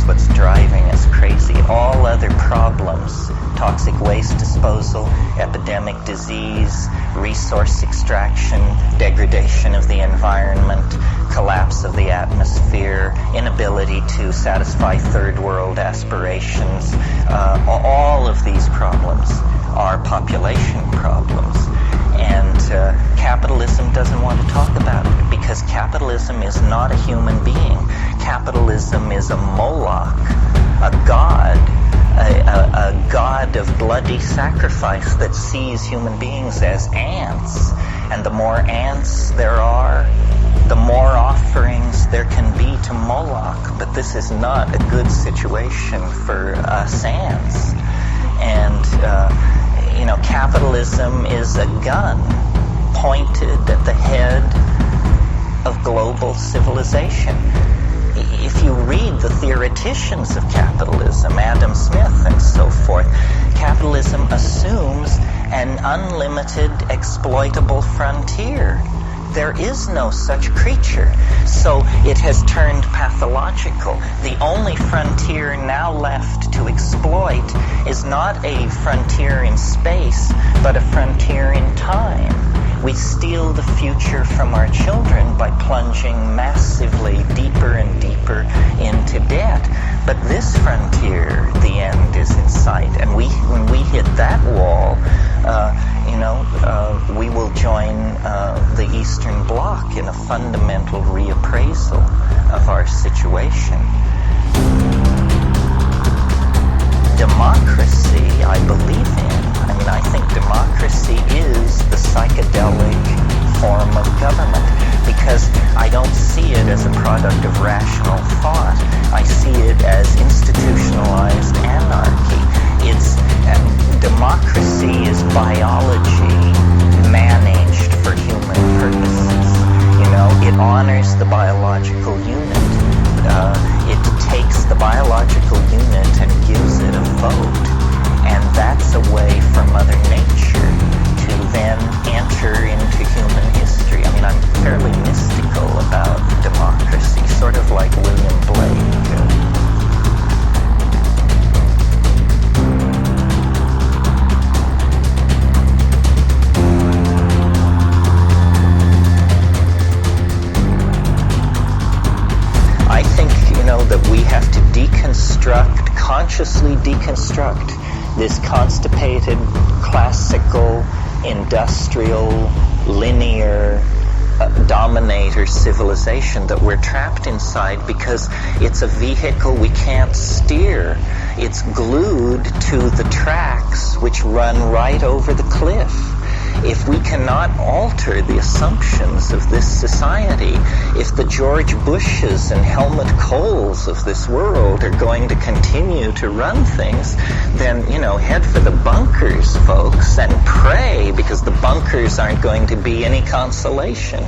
is what's driving us crazy. All other problems, toxic waste disposal, epidemic disease, resource extraction, degradation of the environment, collapse of the atmosphere, inability to satisfy third world aspirations, all of these problems are population problems. And capitalism doesn't want to talk about it because capitalism is not a human being. Capitalism is a Moloch, a god, a god of bloody sacrifice that sees human beings as ants. And the more ants there are, the more offerings there can be to Moloch. But this is not a good situation for us ants. And capitalism is a gun pointed at the head of global civilization. If you read the theoreticians of capitalism, Adam Smith and so forth, capitalism assumes an unlimited exploitable frontier. There is no such creature. So it has turned pathological. The only frontier now left to exploit is not a frontier in space, but a frontier in time. We steal the future from our children by plunging massively deeper and deeper into debt. But this frontier, the end is in sight. And when we hit that wall, we will join the Eastern Bloc in a fundamental reappraisal of our situation. Democracy, I believe in. I think democracy is the psychedelic form of government because I don't see it as a product of rational thought. I see it as institutionalized anarchy. Democracy is biology managed for human purposes. It honors the biological unit. It takes the biological unit and gives it a vote. And that's a way for Mother Nature to then enter into human history. I'm fairly mystical about democracy, sort of like William Blake. I think, that we have to consciously deconstruct this constipated, classical, industrial, linear, dominator civilization that we're trapped inside because it's a vehicle we can't steer. It's glued to the tracks which run right over the cliff. If we cannot alter the assumptions of this society, if the George Bushes and Helmut Kohls of this world are going to continue to run things, then, head for the bunkers, folks, and pray, because the bunkers aren't going to be any consolation.